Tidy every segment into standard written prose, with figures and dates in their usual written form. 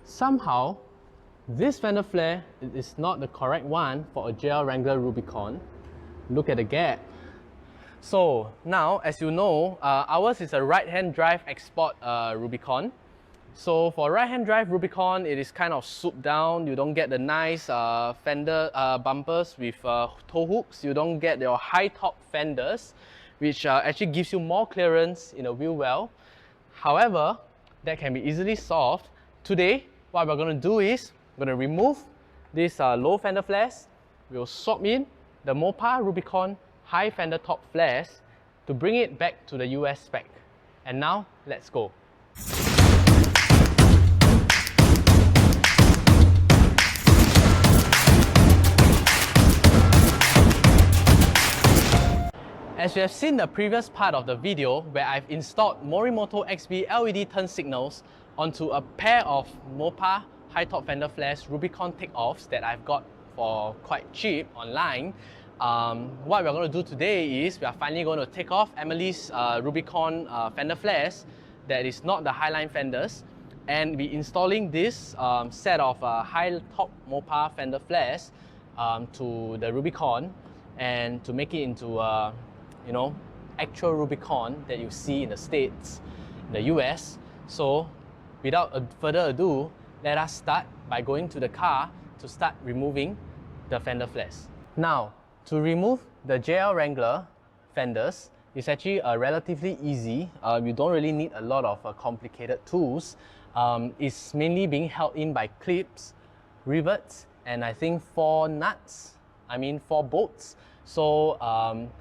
Somehow this fender flare is not the correct one for a JL Wrangler Rubicon. Look at the gap. So now, as you know, ours is a right-hand drive export Rubicon. So for right-hand drive Rubicon, it is kind of souped down. You don't get the nice fender bumpers with toe hooks. You don't get your high top fenders, which actually gives you more clearance in the wheel well. However, that can be easily solved. Today, what we're going to do is we're going to remove these low fender flares. We'll swap in the Mopar Rubicon high fender top flares to bring it back to the US spec. And now, let's go. As you have seen the previous part of the video where I've installed Morimoto XB LED turn signals onto a pair of Mopar high top fender flares Rubicon takeoffs that I've got for quite cheap online, what we're going to do today is we are finally going to take off Emily's Rubicon fender flares that is not the highline fenders, and be installing this set of high top Mopar fender flares to the Rubicon, and to make it into you know, actual Rubicon that you see in the States, in the US. So without further ado, let us start by going to the car to start removing the fender flares. Now, to remove the JL Wrangler fenders, it's actually relatively easy. You don't really need a lot of complicated tools. It's mainly being held in by clips, rivets, and I think 4 bolts. So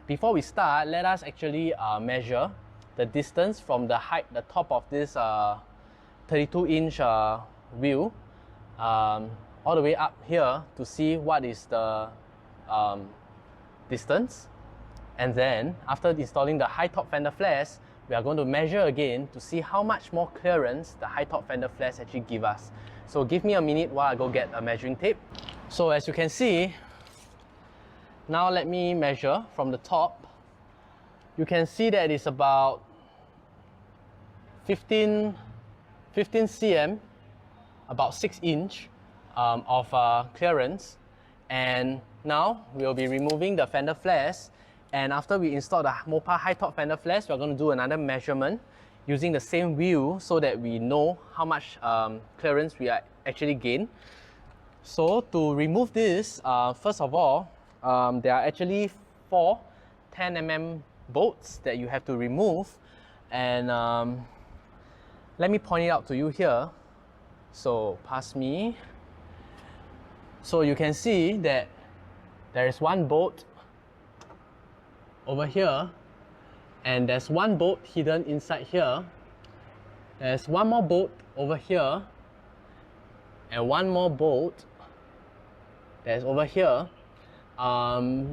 before we start, let us actually measure the distance from the top of this 32-inch wheel all the way up here to see what is the distance. And then after installing the high top fender flares, we are going to measure again to see how much more clearance the high top fender flares actually give us. So give me a minute while I go get a measuring tape. So as you can see, now let me measure from the top. You can see that it's about 15 cm, about 6 inch of clearance. And now we'll be removing the fender flares. And after we install the Mopar high top fender flares, we're going to do another measurement using the same wheel so that we know how much clearance we actually gain. So to remove this, first of all, there are actually 4 10mm bolts that you have to remove, and let me point it out to you here. So pass me. So you can see that there is 1 bolt over here, and there's 1 bolt hidden inside here. There's 1 more bolt over here, and 1 more bolt that's over here.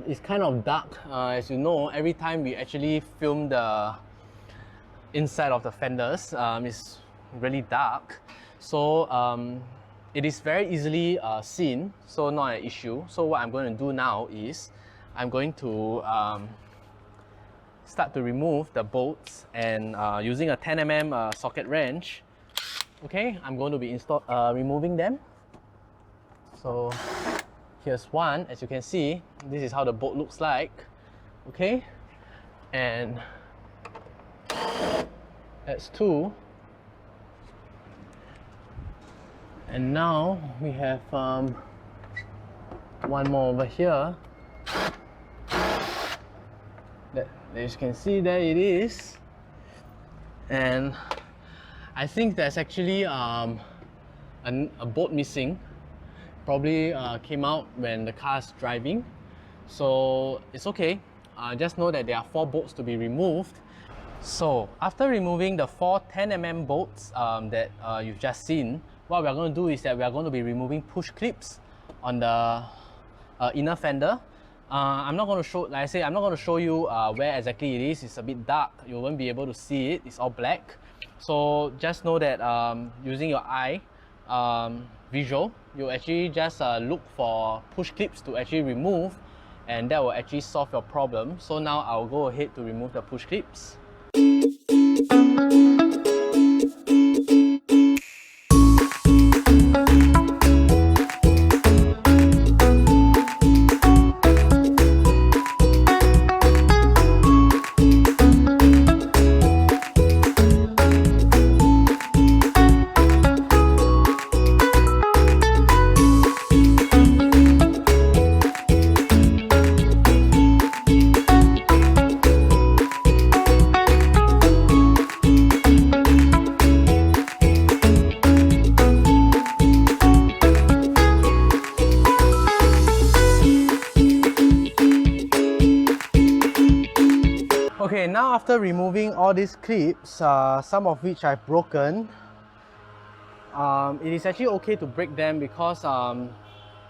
It's kind of dark, as you know. Every time we actually film the inside of the fenders, it's really dark. So it is very easily seen, so not an issue. So what I'm going to do now is I'm going to start to remove the bolts, and using a 10mm socket wrench. Okay, I'm going to be removing them. So here's 1. As you can see, this is how the bolt looks like. Okay, and that's 2. And now we have 1 more over here. As you can see, there it is. And I think there's actually a bolt missing. Probably came out when the car is driving. So it's okay. Just know that there are 4 bolts to be removed. So after removing the 4 10mm bolts that you've just seen, what we're going to do is that we are going to be removing push clips on the inner fender. I'm not going to show, like I say, I'm not going to show you where exactly it is. It's a bit dark. You won't be able to see it. It's all black. So just know that using your eye visual, you actually just look for push clips to actually remove, and that will actually solve your problem. So now I'll go ahead to remove the push clips. now after removing all these clips, some of which I've broken, it is actually okay to break them because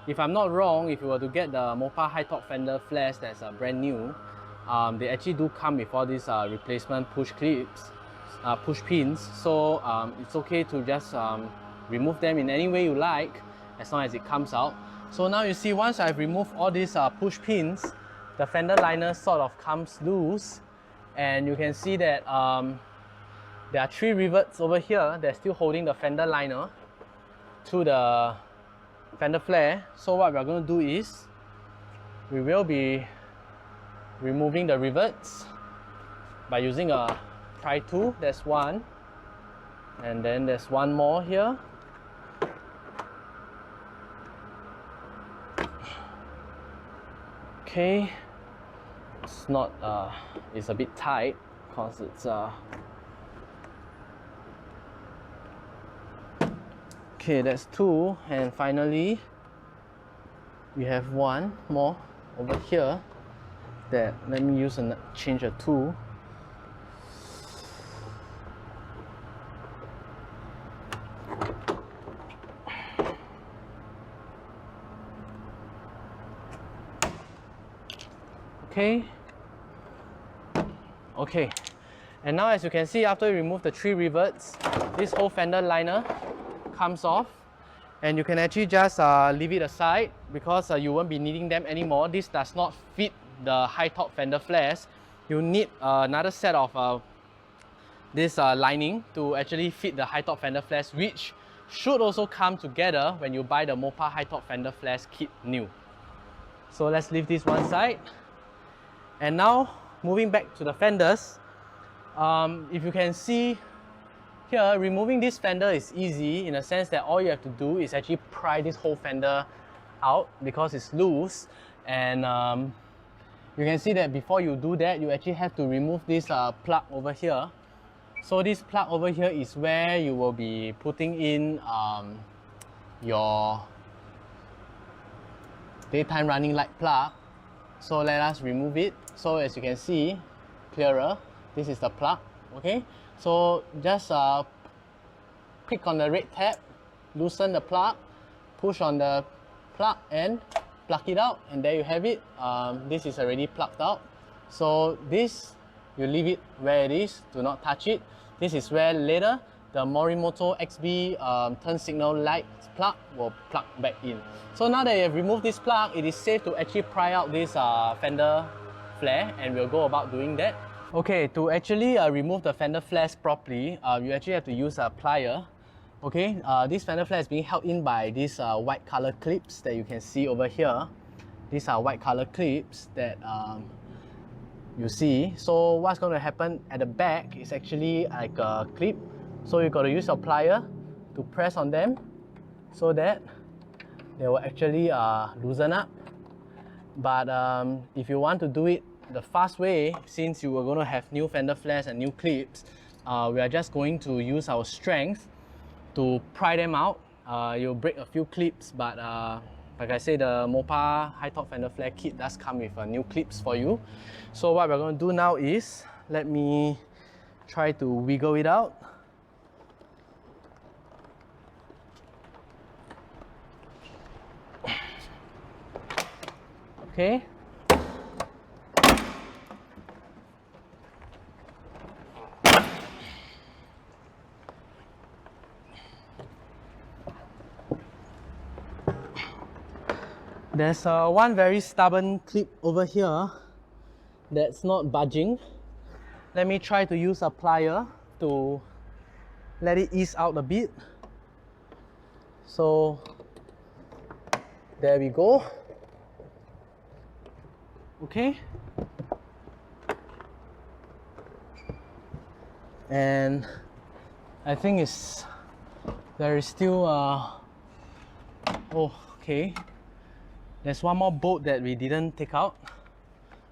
if I'm not wrong, if you were to get the Mopar High Top Fender flares that's brand new, they actually do come with all these replacement push clips, push pins. So it's okay to just remove them in any way you like, as long as it comes out. So now you see, once I've removed all these push pins, the fender liner sort of comes loose, and you can see that there are 3 rivets over here that's still holding the fender liner to the fender flare. So what we're going to do is, we will be removing the rivets by using a pry tool. There's one, and then there's one more here. Okay, it's not, it's a bit tight because it's okay, that's 2, and finally we have one more over here that, let me use and change a tool. Okay, and now as you can see, after you remove the 3 rivets, this whole fender liner comes off, and you can actually just leave it aside because you won't be needing them anymore. This does not fit the high top fender flares. You need another set of this lining to actually fit the high top fender flares, which should also come together when you buy the Mopar high top fender flares kit new. So let's leave this one side. And now, moving back to the fenders, if you can see here, removing this fender is easy in a sense that all you have to do is actually pry this whole fender out because it's loose. And you can see that before you do that, you actually have to remove this plug over here. So this plug over here is where you will be putting in your daytime running light plug. So let us remove it. So as you can see, clearer, this is the plug, okay? So just click on the red tab, loosen the plug, push on the plug and plug it out, and there you have it. This is already plugged out. So this, you leave it where it is, do not touch it. This is where later the Morimoto XB turn signal light plug will plug back in. So now that you have removed this plug, it is safe to actually pry out this fender flare, and we'll go about doing that. Okay, to actually remove the fender flares properly, you actually have to use a plier. Okay, this fender flare is being held in by these white color clips that you can see over here. These are white color clips that you see. So what's going to happen at the back is actually like a clip. So you got to use your plier to press on them so that they will actually loosen up. But if you want to do it the fast way, since you were going to have new fender flares and new clips, we are just going to use our strength to pry them out. You'll break a few clips, but like I said, the Mopar high top fender flare kit does come with new clips for you. So what we're going to do now is, let me try to wiggle it out. Okay. There's one very stubborn clip over here that's not budging. Let me try to use a plier to let it ease out a bit. So there we go. Okay. And I think there is still oh, okay. There's one more bolt that we didn't take out,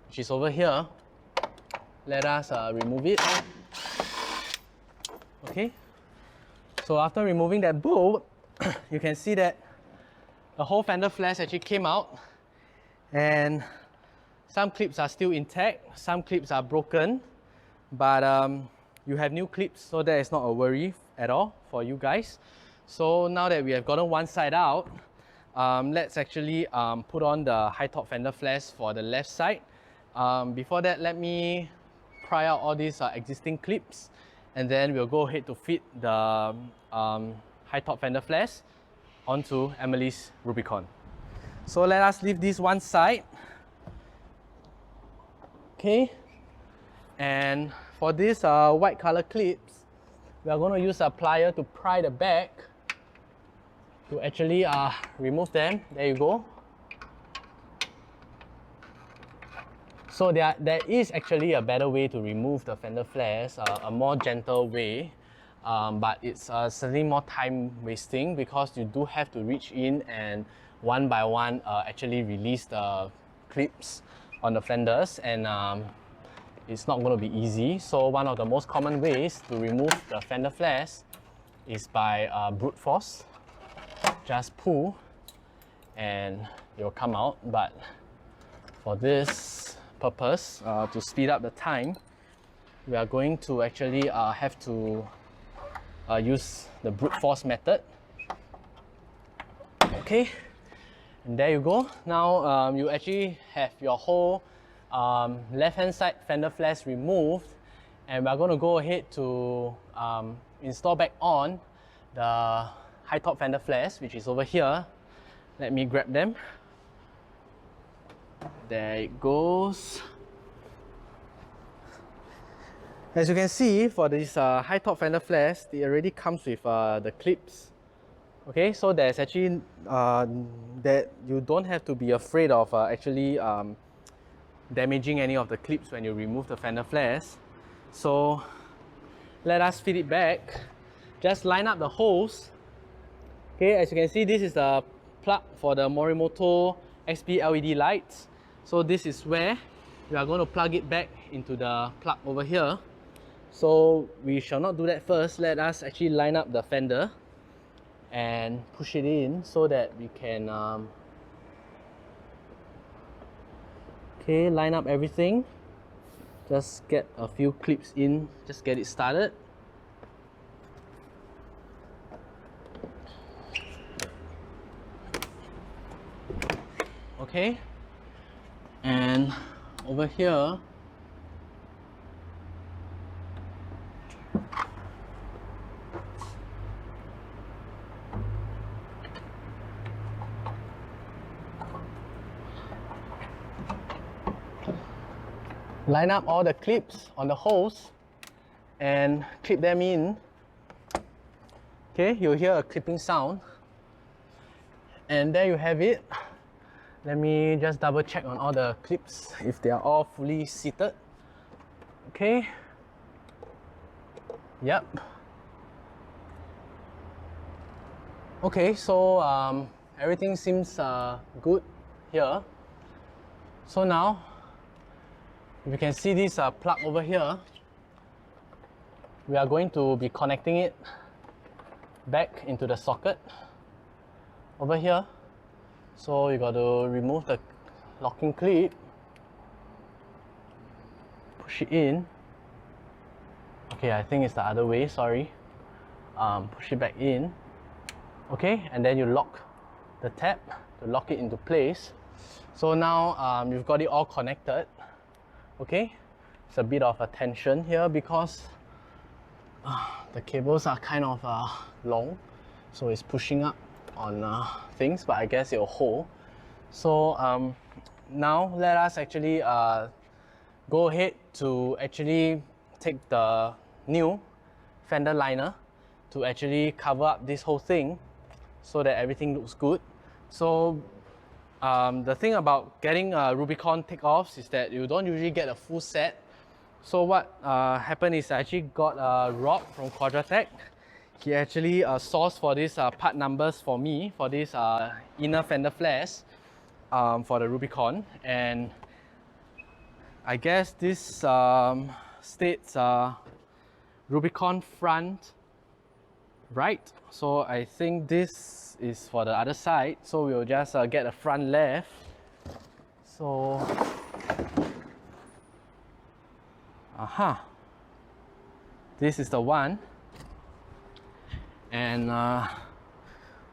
which is over here. Let us remove it. Okay. So after removing that bolt, you can see that the whole fender flares actually came out, and some clips are still intact, some clips are broken. but you have new clips, so that is not a worry at all for you guys. So now that we have gotten one side out, let's actually put on the high top fender flares for the left side. Before that, let me pry out all these existing clips, and then we'll go ahead to fit the high top fender flares onto Emily's Rubicon. So let us leave this one side. Okay, and for these white color clips, we are going to use a plier to pry the back to actually remove them. There you go. So there is actually a better way to remove the fender flares, a more gentle way, but it's certainly more time wasting because you do have to reach in and one by one actually release the clips on the fenders, and it's not going to be easy. So one of the most common ways to remove the fender flares is by brute force. Just pull and it will come out, but for this purpose, to speed up the time, we are going to actually have to use the brute force method. Okay, and there you go. Now you actually have your whole left hand side fender flares removed, and we're going to go ahead to install back on the high top fender flares, which is over here. Let me grab them. There it goes. As you can see, for these high top fender flares, it already comes with the clips. Okay, so there's actually that you don't have to be afraid of actually damaging any of the clips when you remove the fender flares. So let us fit it back. Just line up the holes. Okay, as you can see, this is the plug for the Morimoto XP LED lights. So this is where we are going to plug it back into the plug over here. So we shall not do that first. Let us actually line up the fender and push it in so that we can okay, line up everything. Just get a few clips in, just get it started. Okay, and over here line up all the clips on the holes and clip them in. Okay, you'll hear a clipping sound, and there you have it. Let me just double check on all the clips if they are all fully seated. Okay, yep. Okay, so everything seems good here. So now, if you can see this plug over here, we are going to be connecting it back into the socket over here. So you got to remove the locking clip, push it in. Okay, I think it's the other way, sorry. Push it back in. Okay, and then you lock the tab to lock it into place. So now you've got it all connected. Okay, it's a bit of a tension here because the cables are kind of long, so it's pushing up on things, but I guess it'll hold. So now let us actually go ahead to actually take the new fender liner to actually cover up this whole thing so that everything looks good. So the thing about getting Rubicon takeoffs is that you don't usually get a full set. So what happened is I actually got Rob from Quadratech. He actually sourced for these part numbers for me for these inner fender flares for the Rubicon, and I guess this states Rubicon front right. So I think this is for the other side. So we'll just get a front left. So This is the one, and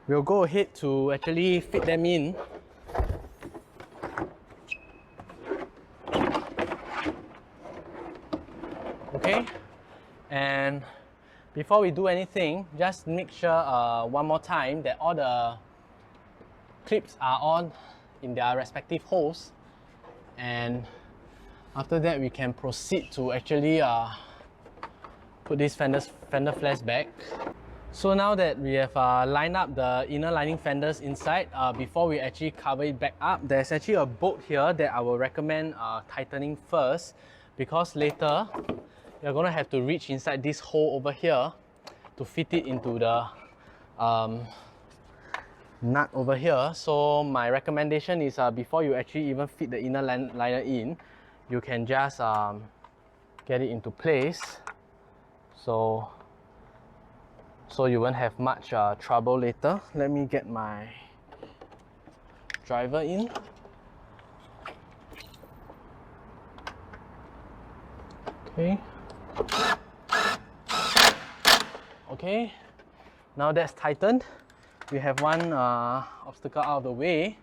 we'll go ahead to actually fit them in. Okay, and before we do anything, just make sure one more time that all the clips are on in their respective holes, and after that we can proceed to actually put this fender flares back. So now that we have lined up the inner lining fenders inside, before we actually cover it back up, there's actually a bolt here that I will recommend tightening first, because later you're going to have to reach inside this hole over here to fit it into the nut over here. So my recommendation is before you actually even fit the inner liner in, you can just get it into place, so you won't have much trouble later. Let me get my driver in. Okay. Okay, now that's tightened. We have one obstacle out of the way.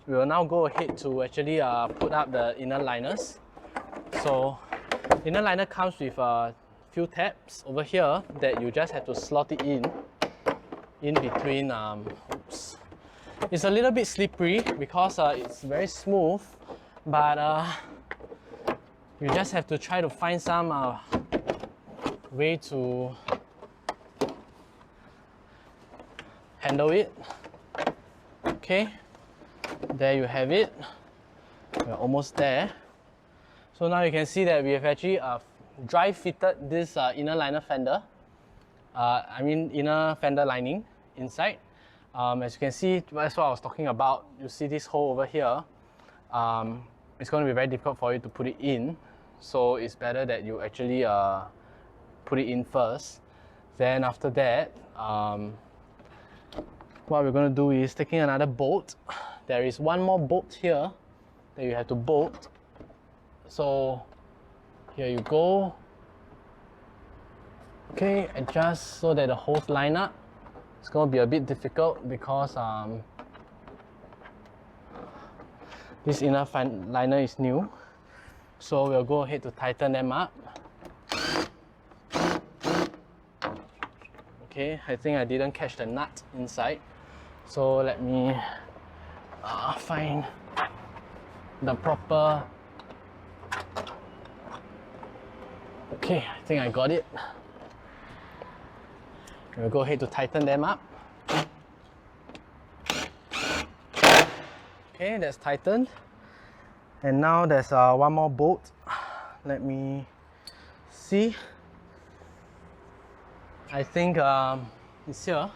We will now go ahead to actually put up the inner liners. So the inner liner comes with a few tabs over here that you just have to slot it in between. Oops. It's a little bit slippery because it's very smooth, but you just have to try to find some way to handle it. Okay, there you have it. We're almost there. So now you can see that we have actually dry fitted this inner liner fender. Inner fender lining inside. As you can see, that's what I was talking about. You see this hole over here. It's going to be very difficult for you to put it in. So it's better that you actually put it in first. Then after that, what we're going to do is taking another bolt. There is one more bolt here that you have to bolt. So here you go. Okay, adjust so that the holes line up. It's going to be a bit difficult because this inner liner is new. So we'll go ahead to tighten them up. Okay, I think I didn't catch the nut inside. So let me find the proper... Okay, I think I got it. We'll go ahead to tighten them up. Okay, that's tightened. And now there's one more bolt. Let me see. I think it's here.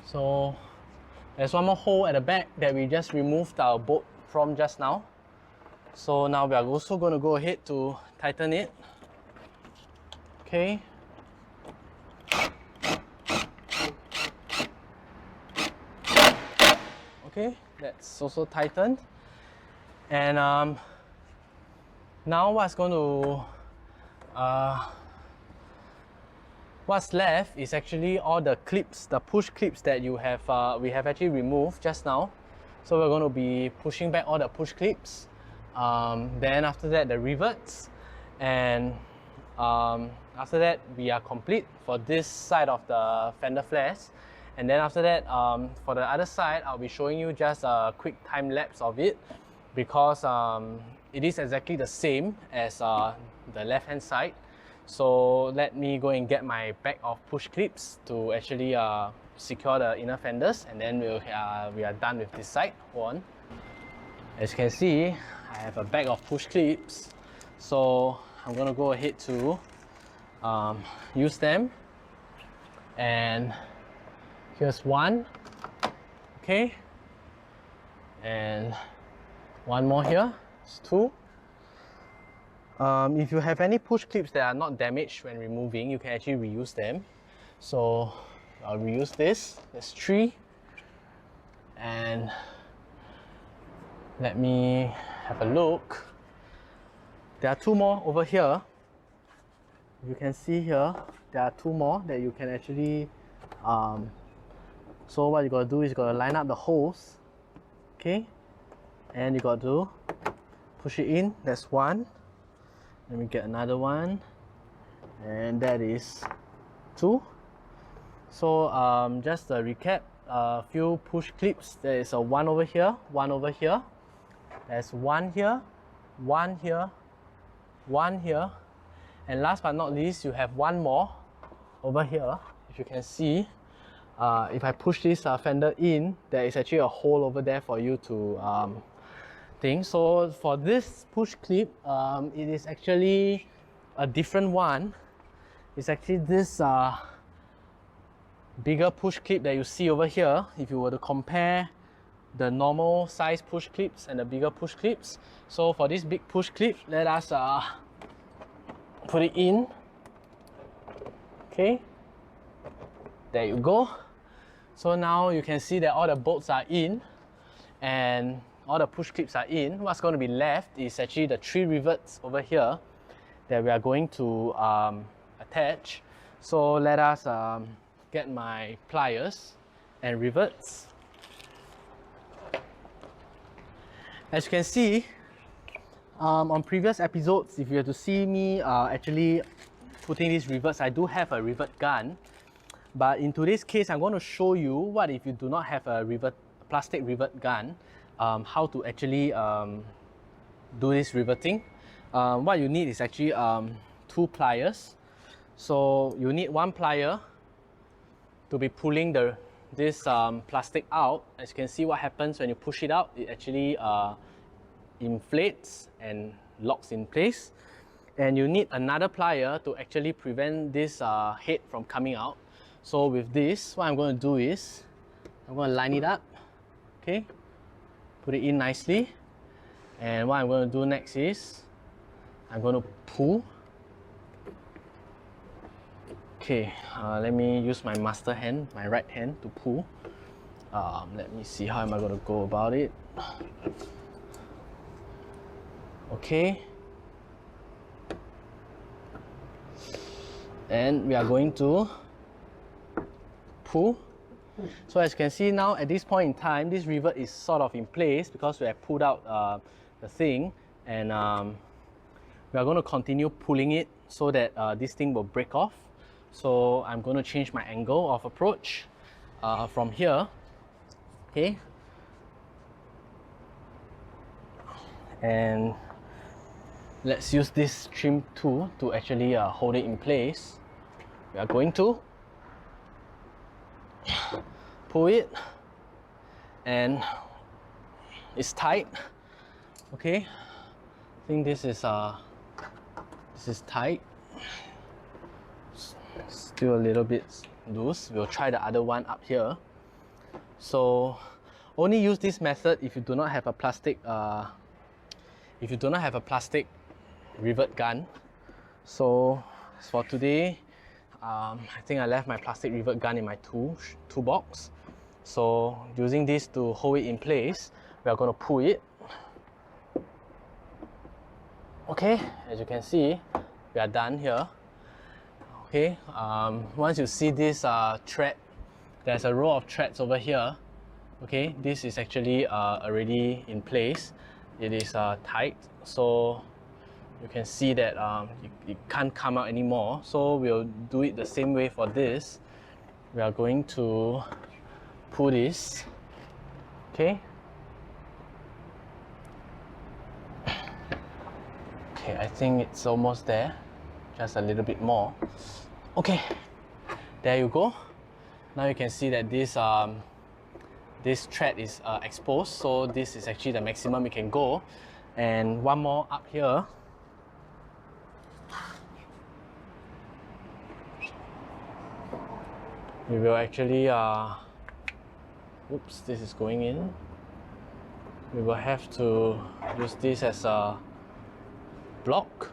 So there's one more hole at the back that we just removed our bolt from just now. So now we are also going to go ahead to tighten it. Okay. Okay, that's also tightened. And now what's left is actually all the clips, the push clips that you have we have actually removed just now. So we're going to be pushing back all the push clips. Then after that, the rivets, and after that we are complete for this side of the fender flares. And then after that, for the other side, I'll be showing you just a quick time lapse of it, because it is exactly the same as the left hand side. So let me go and get my bag of push clips to actually secure the inner fenders, and then we are done with this side. Hold on. As you can see, I have a bag of push clips, so I'm going to go ahead to use them. And here's one, okay, and one more here. It's two. If you have any push clips that are not damaged when removing, you can actually reuse them. So I'll reuse this. There's three. And let me have a look. There are two more over here. You can see here, there are two more that you can actually, so what you gotta do is you gotta line up the holes, okay? And you got to push it in. That's one. Let me get another one, and that is two. So just a recap, a few push clips. There is a one over here, one over here. There's one here, one here, one here, and last but not least, you have one more over here. If you can see, if I push this fender in, there is actually a hole over there for you to thing. So for this push clip, it is actually a different one. It's actually this bigger push clip that you see over here. If you were to compare the normal size push clips and the bigger push clips, so for this big push clip, let us put it in. Okay, there you go. So now you can see that all the bolts are in and all the push clips are in. What's going to be left is actually the 3 rivets over here that we are going to attach. So let us get my pliers and rivets. As you can see, on previous episodes, if you have to see me actually putting these rivets, I do have a rivet gun. But in today's case, I'm going to show you what if you do not have a plastic rivet gun, how to actually do this riveting. What you need is actually 2 pliers. So you need 1 plier to be pulling this plastic out. As you can see, what happens when you push it out, it actually inflates and locks in place. And you need another plier to actually prevent this head from coming out. So with this, what I'm going to do is I'm going to line it up, okay, put it in nicely, and what I'm going to do next is I'm going to pull. Okay, let me use my master hand, my right hand, to pull. Let me see how am I going to go about it. Okay, and we are going to pull. So as you can see now, at this point in time, this rivet is sort of in place because we have pulled out the thing, and we are going to continue pulling it so that this thing will break off. So I'm going to change my angle of approach from here, okay, and let's use this trim tool to actually hold it in place. We are going to pull it, and it's tight. Okay, I think this is tight. Still a little bit loose. We'll try the other one up here. So only use this method if you do not have a plastic rivet gun. So for today, I think I left my plastic rivet gun in my toolbox. So using this to hold it in place, we are going to pull it. Okay, as you can see, we are done here. Okay, once you see this thread, there's a row of threads over here. Okay, this is actually already in place. It is tight, so you can see that it can't come out anymore. So we'll do it the same way for this. We are going to pull this. Okay. Okay, I think it's almost there. Just a little bit more. Okay, there you go. Now you can see that this thread is exposed, so this is actually the maximum it can go. And one more up here. We will actually oops, this is going in. We will have to use this as a block.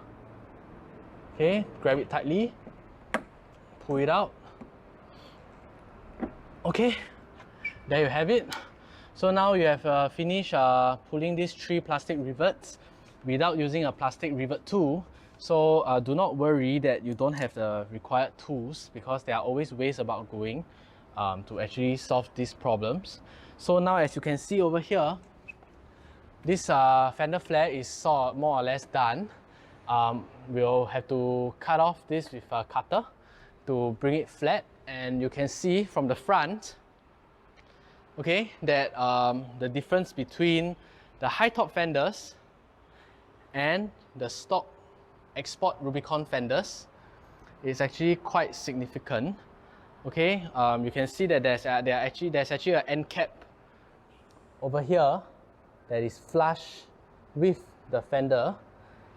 Okay, grab it tightly, pull it out. Okay, there you have it. So now you have finished pulling these 3 plastic rivets without using a plastic rivet tool. So do not worry that you don't have the required tools, because there are always ways about going to actually solve these problems. So now, as you can see over here, this fender flare is more or less done. We'll have to cut off this with a cutter to bring it flat, and you can see from the front, okay, that the difference between the high top fenders and the stock export Rubicon fenders is actually quite significant. Okay, you can see that there's actually an end cap over here that is flush with the fender,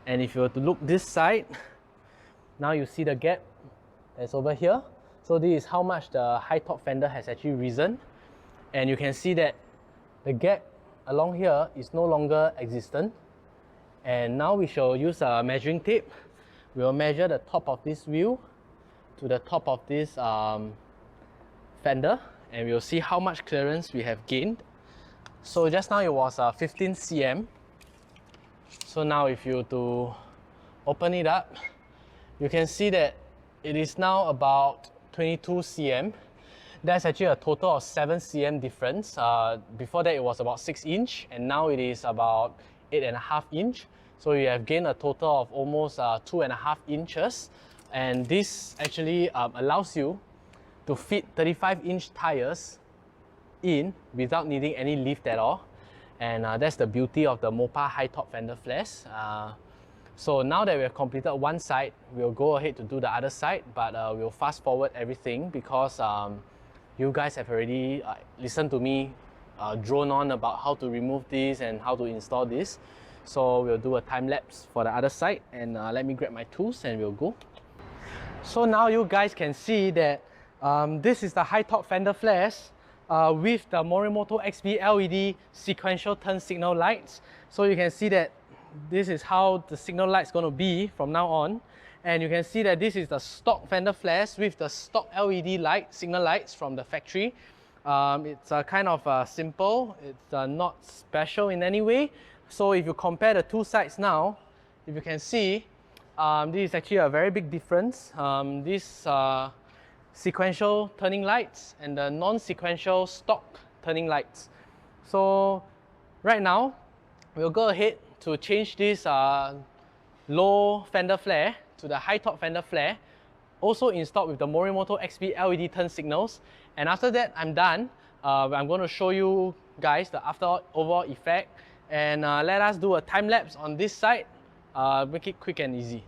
and if you were to look this side, now you see the gap that's over here. So this is how much the high top fender has actually risen, and you can see that the gap along here is no longer existent. And now we shall use a measuring tape. We will measure the top of this wheel to the top of this fender, and we'll see how much clearance we have gained. So just now it was 15 cm. So now if you were to open it up, you can see that it is now about 22 cm. That's actually a total of 7 cm difference. Before that it was about 6 inch, and now it is about 8.5 inch. So you have gained a total of almost 2.5 inches. And this actually allows you to fit 35-inch tires in without needing any lift at all. And that's the beauty of the Mopar High Top Fender flares. So now that we have completed one side, we'll go ahead to do the other side, but we'll fast forward everything because you guys have already listened to me drone on about how to remove this and how to install this. So we'll do a time lapse for the other side, and let me grab my tools and we'll go. So now you guys can see that this is the high top fender flares with the Morimoto XP LED sequential turn signal lights. So you can see that this is how the signal light is going to be from now on. And you can see that this is the stock fender flares with the stock LED light, signal lights from the factory. It's kind of simple, it's not special in any way. So if you compare the two sides now, if you can see, this is actually a very big difference. This sequential turning lights and the non-sequential stock turning lights. So right now, we'll go ahead to change this low fender flare to the high top fender flare, also installed with the Morimoto XP LED turn signals. And after that, I'm done. I'm going to show you guys the overall effect, and let us do a time lapse on this side, make it quick and easy.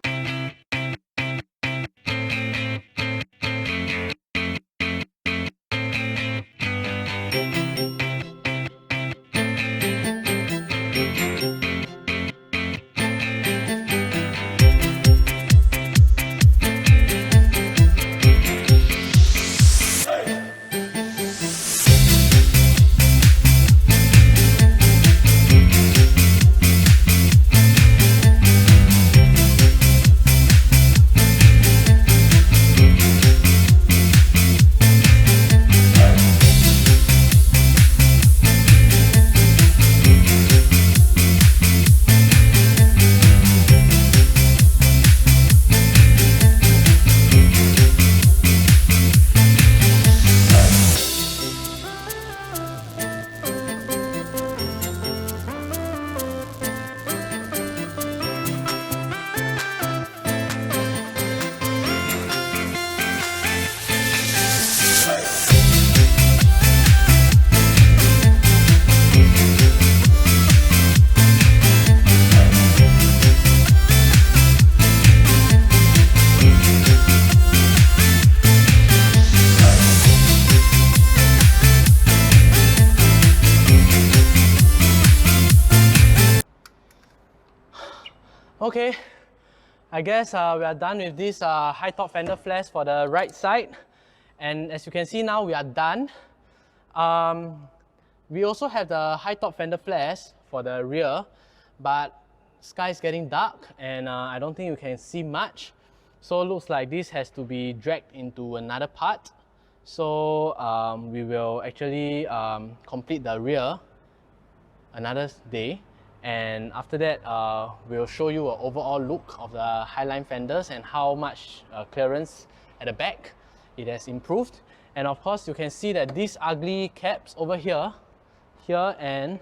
Okay, I guess we are done with this high top fender flares for the right side, and as you can see now we are done. We also have the high top fender flares for the rear, but sky is getting dark and I don't think you can see much, so it looks like this has to be dragged into another part. So we will actually complete the rear another day, And after that, we'll show you an overall look of the Highline fenders and how much clearance at the back it has improved. And of course, you can see that these ugly caps over here, and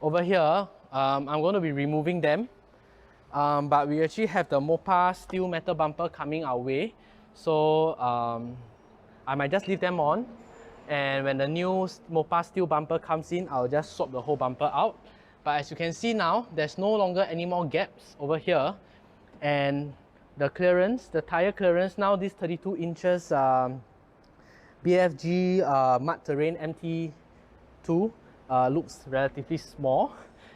over here, I'm going to be removing them. But we actually have the Mopar steel metal bumper coming our way. So I might just leave them on. And when the new Mopar steel bumper comes in, I'll just swap the whole bumper out. But as you can see now, there's no longer any more gaps over here. And the clearance, the tire clearance now, this 32 inches BFG Mud Terrain MT2 looks relatively small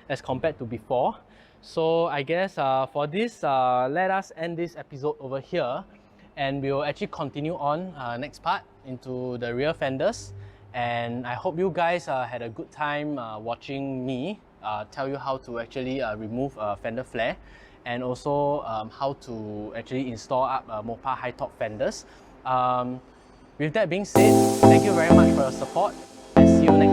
as compared to before. So I guess for this, let us end this episode over here, and we'll actually continue on next part into the rear fenders. And I hope you guys had a good time watching me tell you how to actually remove a fender flare, and also how to actually install up Mopar High Top Fenders. With that being said, thank you very much for your support, and see you next time.